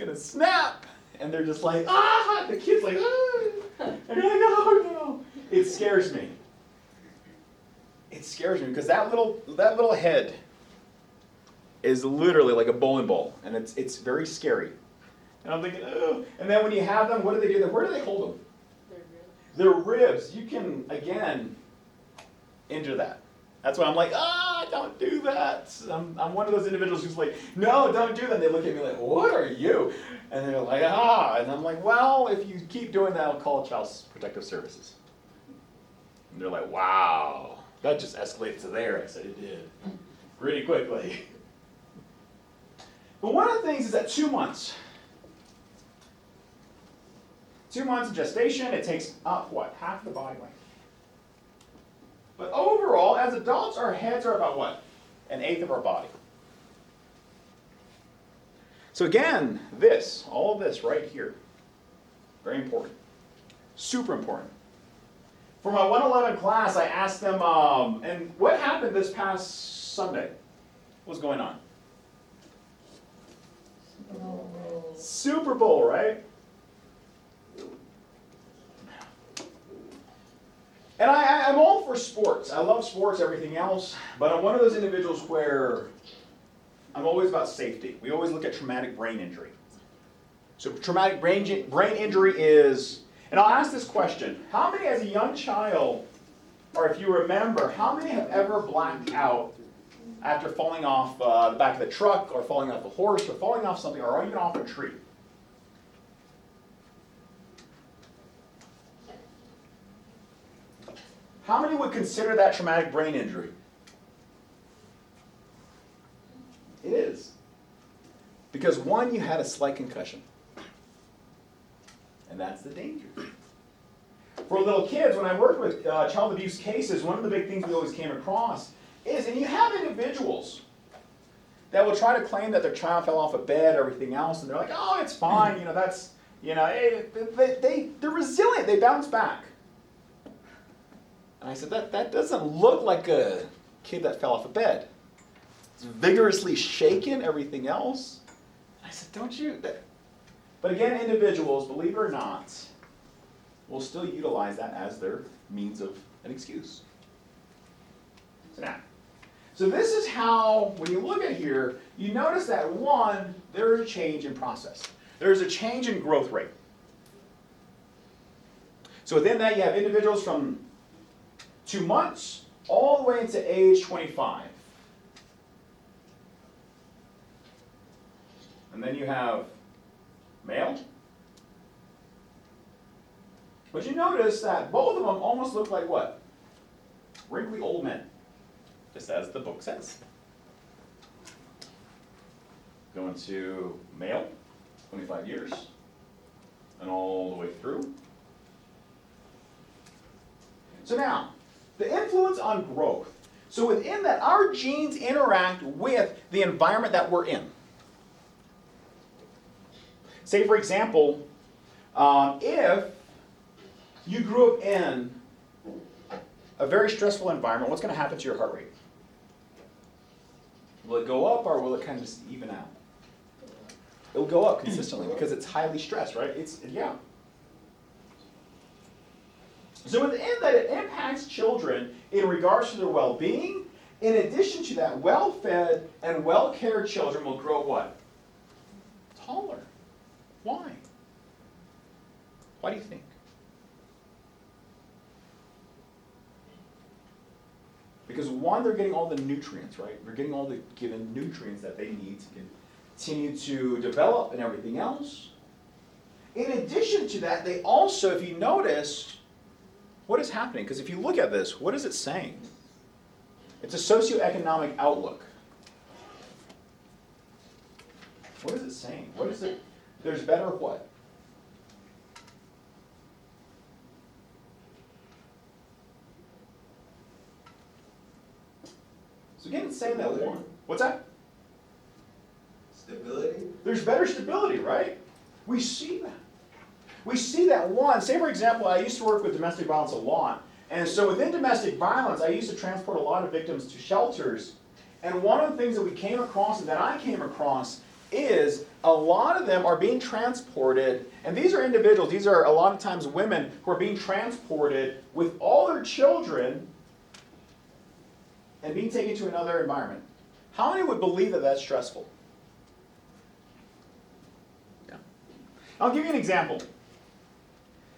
gonna snap. And they're just like, ah, the kid's like, ah. And you're like, oh no. It scares me. It scares me because that little head is literally like a bowling ball, and it's very scary. And I'm thinking, oh. And then when you have them, what do they do? Where do they hold them? Their ribs. You can, again, injure that. That's why I'm like, don't do that. I'm one of those individuals who's like, no, don't do that. And they look at me like, what are you? And they're like, And I'm like, well, if you keep doing that, I'll call Child Protective Services. And they're like, wow, that just escalated to there. I said, it did. Pretty quickly. But one of the things is that 2 months. 2 months of gestation, it takes up, what, half the body length. But overall, as adults, our heads are about what? 1/8 of our body. So again, all of this right here, very important. Super important. For my 111 class, I asked them, and what happened this past Sunday? What's going on? Super Bowl, right? And I'm all for sports. I love sports, everything else, but I'm one of those individuals where I'm always about safety. We always look at traumatic brain injury. So traumatic brain injury is, and I'll ask this question, how many as a young child, or if you remember, how many have ever blacked out after falling off the back of the truck, or falling off a horse, or falling off something, or even off a tree? How many would consider that traumatic brain injury? It is. Because one, you had a slight concussion. And that's the danger. For little kids, when I worked with child abuse cases, one of the big things we always came across is, and you have individuals that will try to claim that their child fell off a bed or everything else, and they're like, oh, it's fine, they're resilient, they bounce back. And I said, that doesn't look like a kid that fell off a bed. It's vigorously shaken, everything else. And I said, don't you? But again, individuals, believe it or not, will still utilize that as their means of an excuse. So this is how, when you look at here, you notice that one, there is a change in process. There is a change in growth rate. So within that, you have individuals from 2 months all the way into age 25. And then you have male. But you notice that both of them almost look like what? Wrinkly old men, just as the book says. Going to male, 25 years, and all the way through. So now, the influence on growth. So within that, our genes interact with the environment that we're in. Say, for example, if you grew up in a very stressful environment, what's going to happen to your heart rate? Will it go up, or will it kind of just even out? It will go up consistently because it's highly stressed, right? Yeah. So within that, it impacts children in regards to their well-being. In addition to that, well-fed and well-cared children will grow what? Taller. Why? Why do you think? Because one, they're getting all the nutrients, right? They're getting all the given nutrients that they need to continue to develop and everything else. In addition to that, they also, if you notice, what is happening? Because if you look at this, what is it saying? It's a socioeconomic outlook. What is it saying? What is it? There's better what? So again, it's saying that one. What's that? Stability? There's better stability, right? We see that. We see that one. Say, for example, I used to work with domestic violence a lot. And so within domestic violence, I used to transport a lot of victims to shelters. And one of the things that we came across and that I came across is a lot of them are being transported, and these are individuals, these are a lot of times women who are being transported with all their children and being taken to another environment. How many would believe that that's stressful? Yeah. I'll give you an example.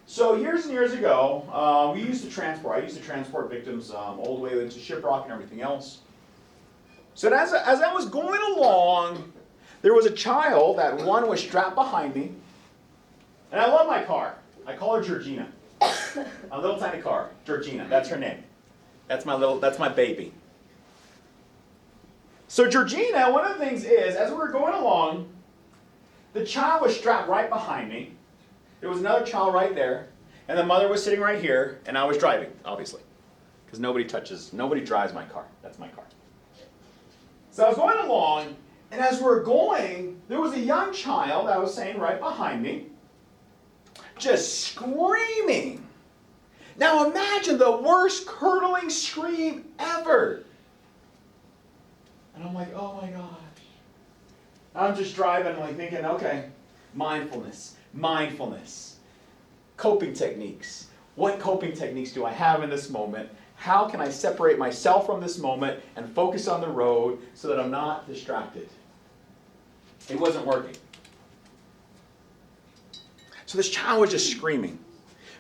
So years and years ago, I used to transport victims all the way into Shiprock and everything else. So as I was going along, there was a child that one was strapped behind me, and I love my car. I call her Georgina. A little tiny car, Georgina. That's her name. That's my baby. So Georgina, one of the things is, as we were going along, the child was strapped right behind me. There was another child right there, and the mother was sitting right here, and I was driving, obviously, because nobody drives my car. That's my car. So I was going along, and as we're going, there was a young child, I was saying, right behind me, just screaming. Now imagine the worst curdling scream ever. And I'm like, oh my gosh. I'm just driving, like thinking, okay, mindfulness. Coping techniques. What coping techniques do I have in this moment? How can I separate myself from this moment and focus on the road so that I'm not distracted? It wasn't working. So this child was just screaming.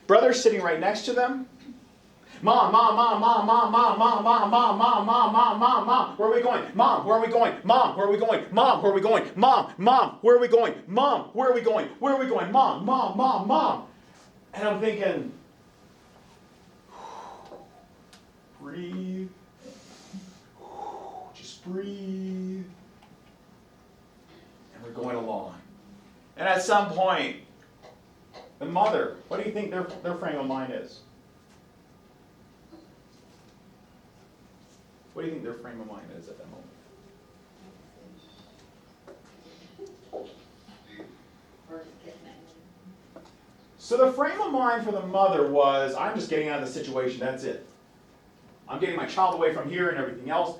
Brother's sitting right next to them. Mom, mom, mom, mom, mom, mom, mom, mom, mom, mom, mom, mom, mom, mom, where are we going? Mom, where are we going? Mom, where are we going? Mom, where are we going? Mom, mom, where are we going? Mom, where are we going? Where are we going? Mom, mom, mom, mom. And I'm thinking, breathe. Just breathe. And we're going along. And at some point, the mother, what do you think their frame of mind is? What do you think their frame of mind is at that moment? So the frame of mind for the mother was, I'm just getting out of the situation, that's it. I'm getting my child away from here and everything else.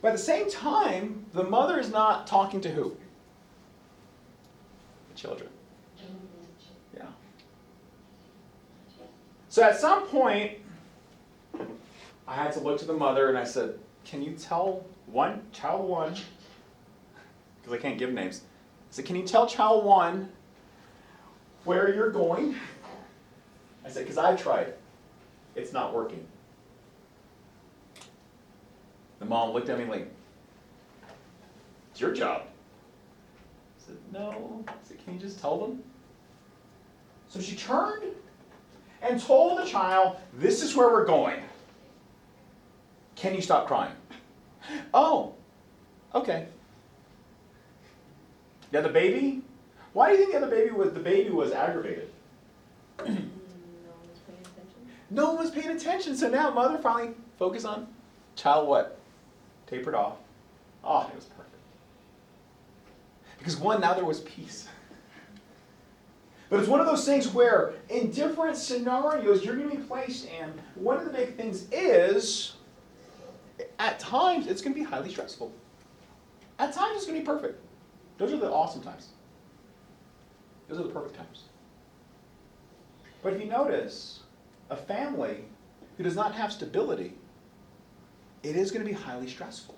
But at the same time, the mother is not talking to who? The children. Yeah. So at some point, I had to look to the mother and I said, can you tell child one, because I can't give names. I said, can you tell child one where you're going? I said, because I've tried it. It's not working. The mom looked at me like, it's your job. I said, no. I said, can you just tell them? So she turned and told the child, this is where we're going. Can you stop crying? Oh, okay. The other baby? Why do you think the other baby was aggravated? No one was paying attention. No one was paying attention. So now mother finally focused on child what? Tapered off. Oh, it was perfect. Because now there was peace. But it's one of those things where in different scenarios you're going to be placed in. One of the big things is, at times, it's going to be highly stressful. At times, it's going to be perfect. Those are the awesome times. Those are the perfect times. But if you notice, a family who does not have stability, it is going to be highly stressful.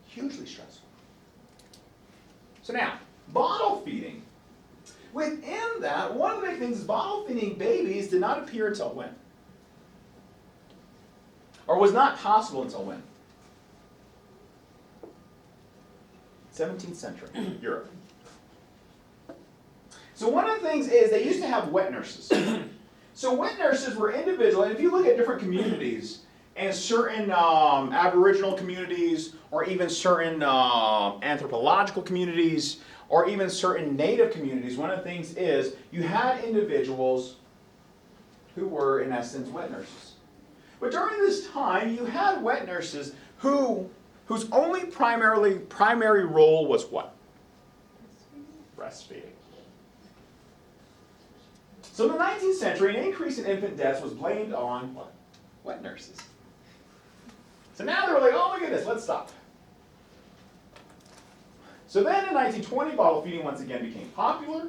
Hugely stressful. So now, bottle feeding. Within that, one of the big things is bottle feeding babies did not appear until when? Or was not possible until when? 17th century, Europe. So one of the things is they used to have wet nurses. So wet nurses were individual, and if you look at different communities, and certain Aboriginal communities, or even certain anthropological communities, or even certain native communities, one of the things is you had individuals who were, in essence, wet nurses. But during this time, you had wet nurses whose only primary role was what? Breastfeeding. So in the 19th century, an increase in infant deaths was blamed on what? Wet nurses. So now they were like, oh my goodness, let's stop. So then in 1920, bottle feeding once again became popular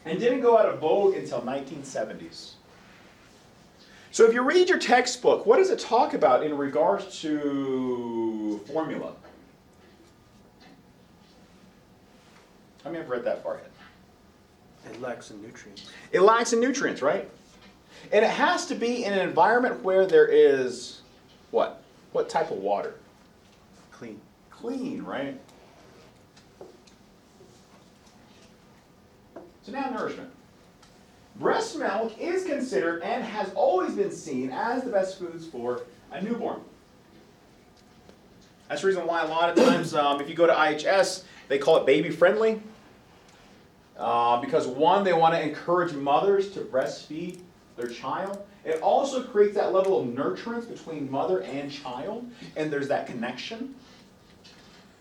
and didn't go out of vogue until 1970s. So if you read your textbook, what does it talk about in regards to formula? How many have read that far ahead? It lacks in nutrients. It lacks in nutrients, right? And it has to be in an environment where there is what? What type of water? Clean. Clean, right? So now nourishment. Breast milk is considered and has always been seen as the best foods for a newborn. That's the reason why a lot of times, if you go to IHS, they call it baby friendly. Because one, they want to encourage mothers to breastfeed their child. It also creates that level of nurturance between mother and child, and there's that connection.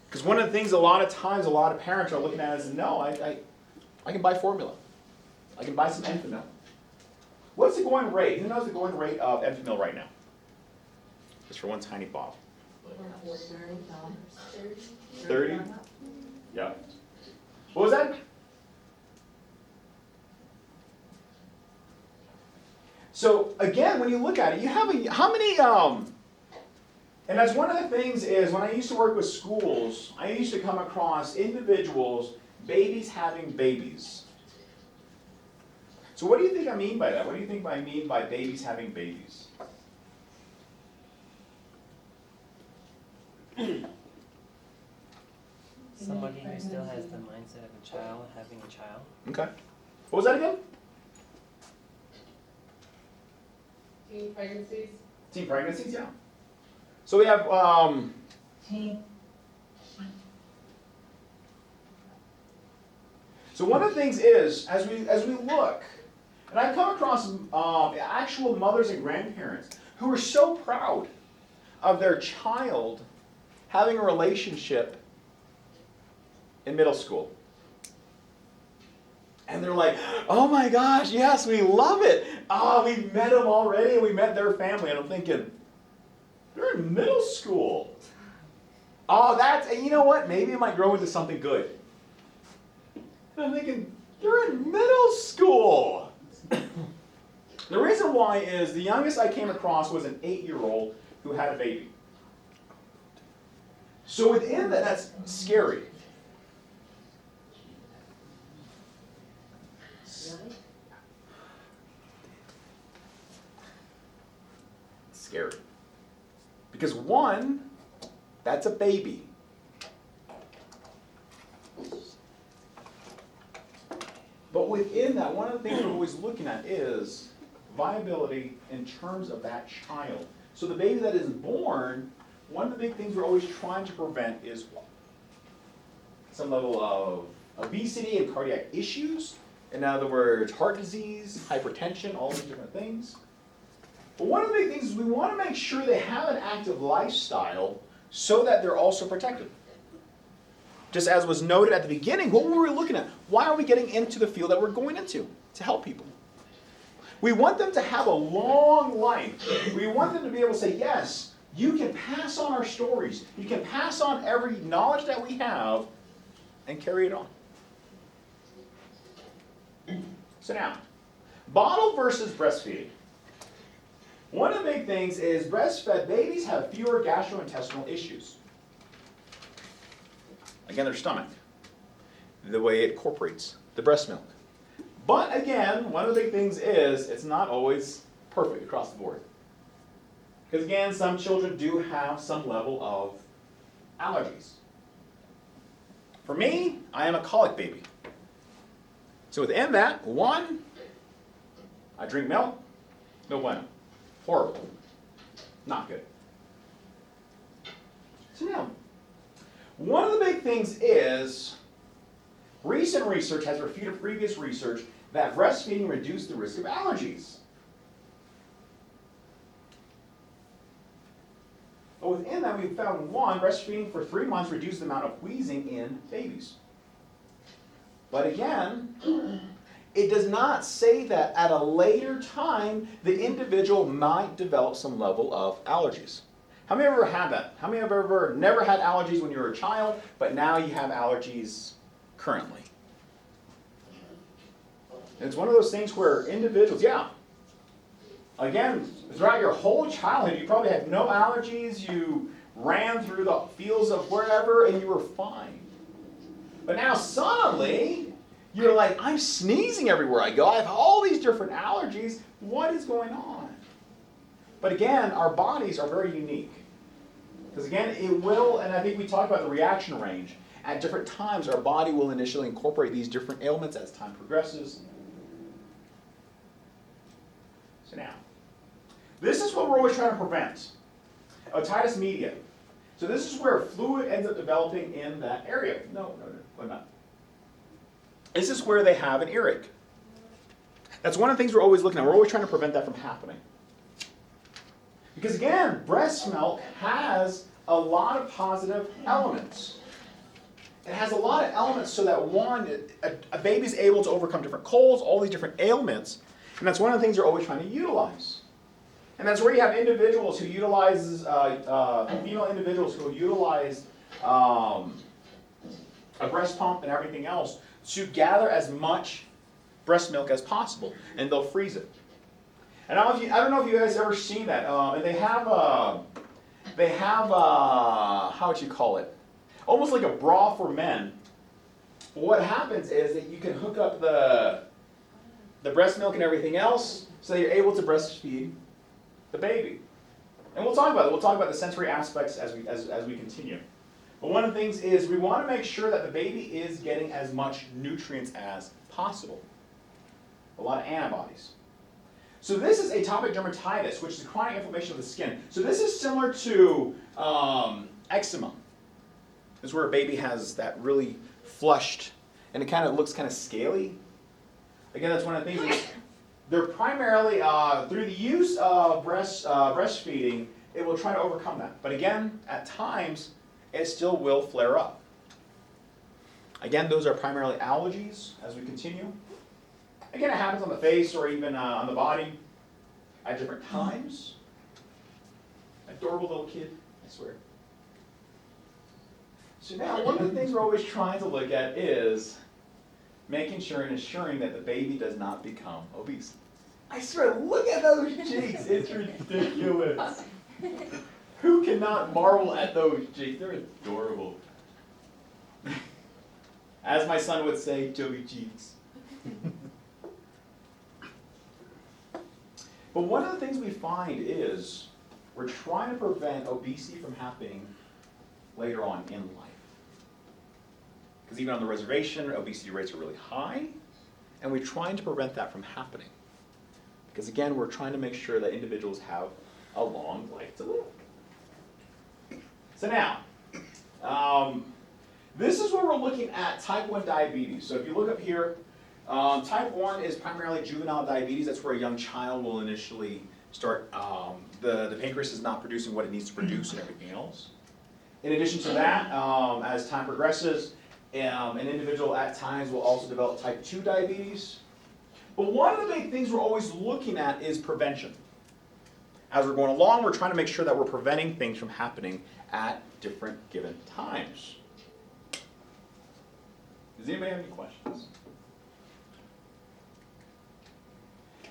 Because one of the things a lot of times a lot of parents are looking at is, no, I can buy formula. I can buy some Enfamil. What's the going rate? Who knows the going rate of Enfamil right now? Just for one tiny bottle. $30. 30? Yeah. What was that? So again, when you look at it, you have how many, and that's one of the things is when I used to work with schools, I used to come across individuals, babies having babies. So what do you think I mean by that? What do you think I mean by babies having babies? Somebody who still has the mindset of a child having a child. Okay. What was that again? Teen pregnancies? Teen pregnancies, yeah. So we have, so one of the things is, as we look, and I've come across actual mothers and grandparents who are so proud of their child having a relationship in middle school. And they're like, oh my gosh, yes, we love it. We met them already, and we met their family. And I'm thinking, they're in middle school. And you know what? Maybe it might grow into something good. And I'm thinking, you're in middle school. The reason why is the youngest I came across was an 8-year-old who had a baby. So within that, that's scary. Scary. Because one, that's a baby. But within that, one of the things we're always looking at is viability in terms of that child. So the baby that is born, one of the big things we're always trying to prevent is what? Some level of obesity and cardiac issues. In other words, heart disease, hypertension, all these different things. But one of the big things is we want to make sure they have an active lifestyle so that they're also protected. Just as was noted at the beginning, what were we looking at? Why are we getting into the field that we're going into? To help people. We want them to have a long life. We want them to be able to say, yes, you can pass on our stories. You can pass on every knowledge that we have and carry it on. So now, bottle versus breastfeeding. One of the big things is breastfed babies have fewer gastrointestinal issues. Again, their stomach, the way it incorporates the breast milk. But again, one of the big things is it's not always perfect across the board. Because again, some children do have some level of allergies. For me, I am a colic baby. So within that, one, I drink milk, no bueno. Horrible. Not good. So now, one of the big things is recent research has refuted previous research that breastfeeding reduced the risk of allergies. But within that, we found one, breastfeeding for 3 months reduced the amount of wheezing in babies. But again, it does not say that at a later time the individual might develop some level of allergies. How many have ever had that? How many have ever never had allergies when you were a child, but now you have allergies currently? It's one of those things where individuals, yeah. Again, throughout your whole childhood, you probably had no allergies, you ran through the fields of wherever, and you were fine. But now suddenly, you're like, I'm sneezing everywhere I go. I have all these different allergies. What is going on? But again, our bodies are very unique. Because again, it will, and I think we talked about the reaction range. At different times, our body will initially incorporate these different ailments as time progresses. So now, this is what we're always trying to prevent. Otitis media. So this is where fluid ends up developing in that area. No, wait a minute. This is where they have an earache. That's one of the things we're always looking at. We're always trying to prevent that from happening. Because again, breast milk has a lot of positive elements. It has a lot of elements so that one, a baby's able to overcome different colds, all these different ailments, and that's one of the things you're always trying to utilize. And that's where you have individuals who utilize, female individuals who utilize a breast pump and everything else to gather as much breast milk as possible, and they'll freeze it. And I don't know if you guys ever seen that. And they have how would you call it? Almost like a bra for men. What happens is that you can hook up the breast milk and everything else, so that you're able to breastfeed the baby. And we'll talk about it. We'll talk about the sensory aspects as we continue. But one of the things is we want to make sure that the baby is getting as much nutrients as possible. A lot of antibodies. So this is atopic dermatitis, which is chronic inflammation of the skin. So this is similar to eczema. This is where a baby has that really flushed, and it kind of looks kind of scaly. Again, that's one of the things. They're primarily, through the use of breastfeeding, it will try to overcome that. But again, at times, it still will flare up. Again, those are primarily allergies as we continue. Again, it happens on the face or even on the body at different times. Adorable little kid, I swear. So now, one of the things we're always trying to look at is making sure and ensuring that the baby does not become obese. I swear, look at those cheeks. It's ridiculous. Who cannot marvel at those cheeks? They're adorable. As my son would say, chubby cheeks. But one of the things we find is we're trying to prevent obesity from happening later on in life. Because even on the reservation, obesity rates are really high, and we're trying to prevent that from happening. Because again, we're trying to make sure that individuals have a long life to live. So now, this is where we're looking at type 1 diabetes. So if you look up here, type 1 is primarily juvenile diabetes. That's where a young child will initially start, the pancreas is not producing what it needs to produce and everything else. In addition to that, as time progresses, an individual at times will also develop type 2 diabetes. But one of the big things we're always looking at is prevention. As we're going along, we're trying to make sure that we're preventing things from happening at different given times. Does anybody have any questions?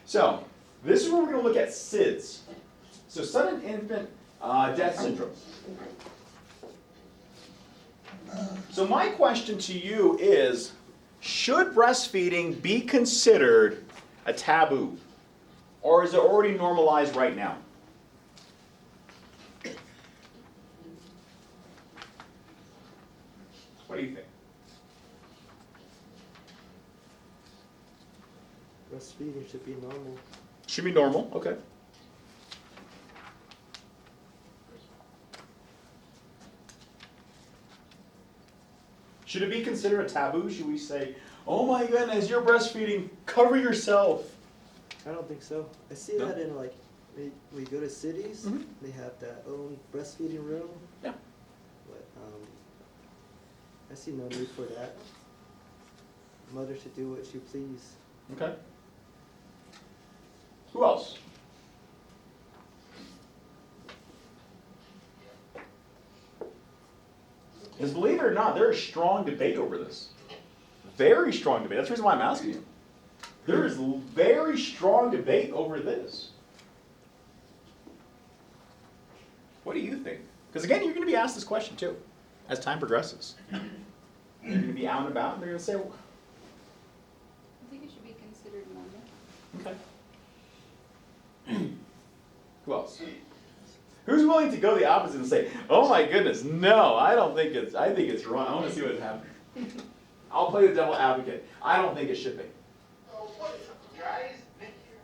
So, this is where we're going to look at SIDS. So, sudden infant death syndrome. So my question to you is, should breastfeeding be considered a taboo? Or is it already normalized right now? What do you think? Breastfeeding should be normal. Should be normal, okay. Should it be considered a taboo? Should we say, oh my goodness, you're breastfeeding, cover yourself? I don't think so. I see No? that in like, we go to cities, Mhm. they have that own breastfeeding room. Yeah. But I see no need for that. Mother should do what she please. Okay. Who else? Because believe it or not, there is strong debate over this. Very strong debate. That's the reason why I'm asking you. There is very strong debate over this. What do you think? Because again, you're going to be asked this question too, as time progresses. You're going to be out and about, and they're going to say, well, I think it should be considered normal. okay. Who else? Who's willing to go the opposite and say, oh my goodness, no, I think it's wrong. I want to see what's happening. I'll play the devil advocate. I don't think it should be. Oh, what is up, guys? Nick here.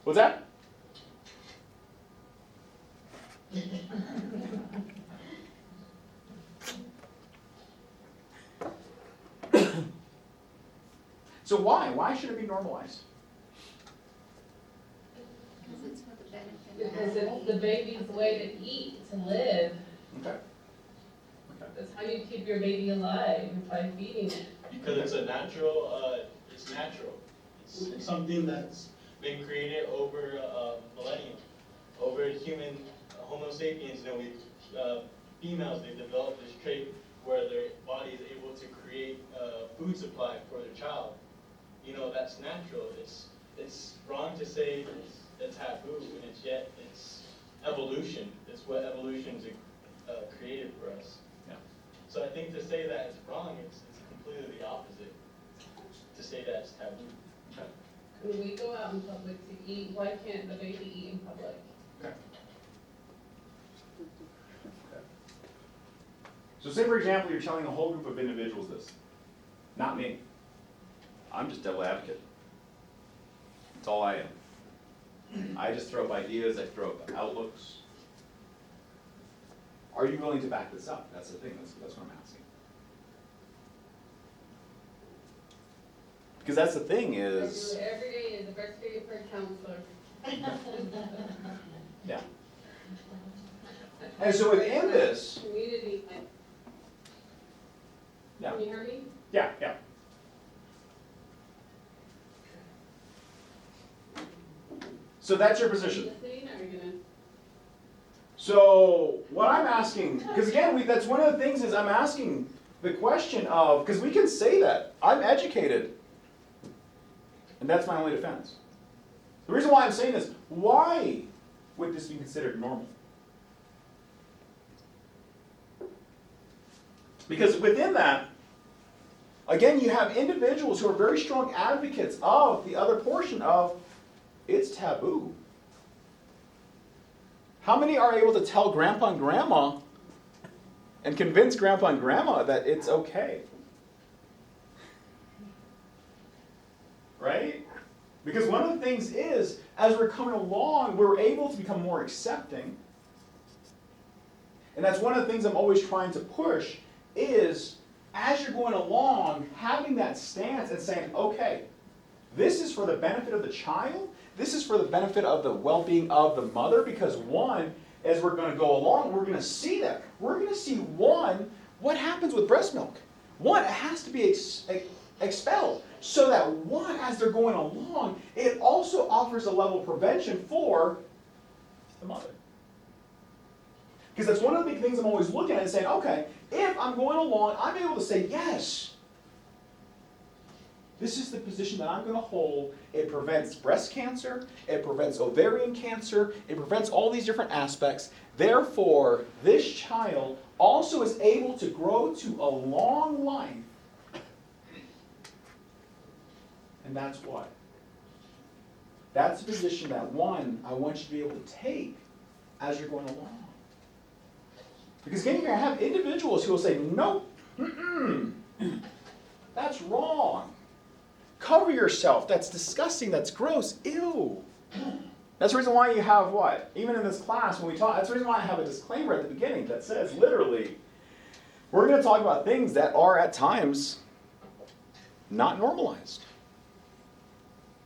What's that? So why? Why should it be normalized? Because it's for the benefit Because of it's the baby's way to eat, to live. Okay. That's how you keep your baby alive, by feeding it. Because it's a natural, it's natural. It's something that's been created over millennium. Over human Homo sapiens, females, they've developed this trait where their body is able to create food supply for their child. That's natural. It's wrong to say it's a taboo, and it's evolution. It's what evolution's created for us. Yeah. So I think to say that it's wrong, it's completely the opposite. To say that it's taboo. Okay. When we go out in public to eat, why can't the baby eat in public? Okay. So say, for example, you're telling a whole group of individuals this. Not me. I'm just devil advocate. That's all I am. I just throw up ideas, I throw up outlooks. Are you willing to back this up? That's the thing, that's what I'm asking. Because that's the thing I do is, it every day as a breastfeeding for counselor. yeah. And so within this, Community, yeah, can you hear me? yeah. So that's your position. Listening, or are you gonna? So what I'm asking, because again, that's one of the things is I'm asking the question of, because we can say that, I'm educated, and that's my only defense. The reason why I'm saying this, why would this be considered normal? Because within that, again, you have individuals who are very strong advocates of the other portion of it's taboo. How many are able to tell grandpa and grandma and convince grandpa and grandma that it's okay? Right? Because one of the things is, as we're coming along, we're able to become more accepting. And that's one of the things I'm always trying to push is, as you're going along, having that stance and saying, okay, this is for the benefit of the child, this is for the benefit of the well-being of the mother, because one, as we're going to go along, we're going to see that. We're going to see, one, what happens with breast milk. One, it has to be expelled, so that one, as they're going along, it also offers a level of prevention for the mother. Because that's one of the big things I'm always looking at and saying, okay, if I'm going along, I'm able to say, yes, this is the position that I'm going to hold. It prevents breast cancer, it prevents ovarian cancer, it prevents all these different aspects. Therefore, this child also is able to grow to a long life. And that's what? That's the position that, one, I want you to be able to take as you're going along. Because again, you're going to have individuals who will say, nope, that's wrong. Cover yourself, that's disgusting, that's gross, ew. That's the reason why you have what? Even in this class, when we talk, that's the reason why I have a disclaimer at the beginning that says, literally, we're going to talk about things that are at times not normalized.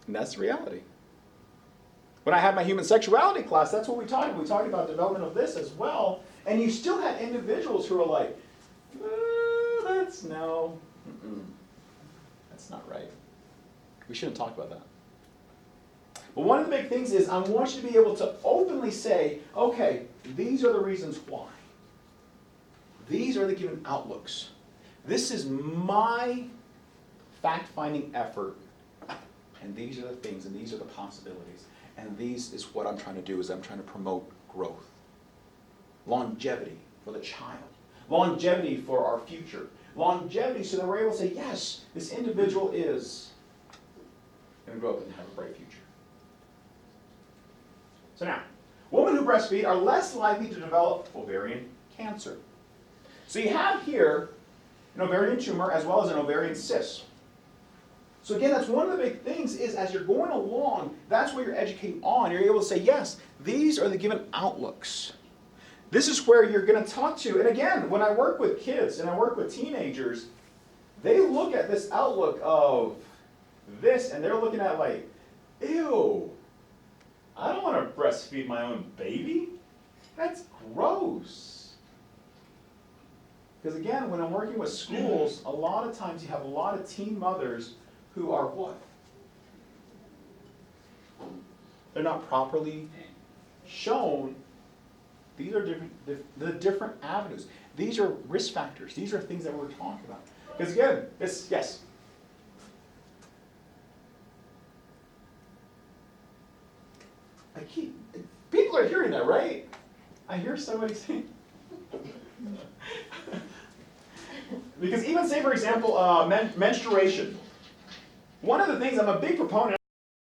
And that's the reality. When I had my human sexuality class, that's what we talked about. We talked about development of this as well. And you still had individuals who are like, that's no, that's not right. We shouldn't talk about that. But one of the big things is I want you to be able to openly say, okay, these are the reasons why. these are the given outlooks. This is my fact-finding effort, and these are the things, and these are the possibilities, and these is what I'm trying to do, is I'm trying to promote growth. Longevity for the child. Longevity for our future. Longevity so that we're able to say, yes, this individual is going to grow up and have a bright future. So now, women who breastfeed are less likely to develop ovarian cancer. So you have here an ovarian tumor as well as an ovarian cyst. So again, that's one of the big things is as you're going along, that's what you're educating on. You're able to say, yes, these are the given outlooks. This is where you're going to talk to, and again, when I work with kids and I work with teenagers, they look at this outlook of this and they're looking at like, ew, I don't want to breastfeed my own baby. That's gross. Because again, when I'm working with schools, a lot of times you have a lot of teen mothers who are what? They're not properly shown. These are the different avenues. These are risk factors. These are things that we're talking about. Because again, yes. People are hearing that, right? I hear somebody saying. Because even say, for example, menstruation. One of the things I'm a big proponent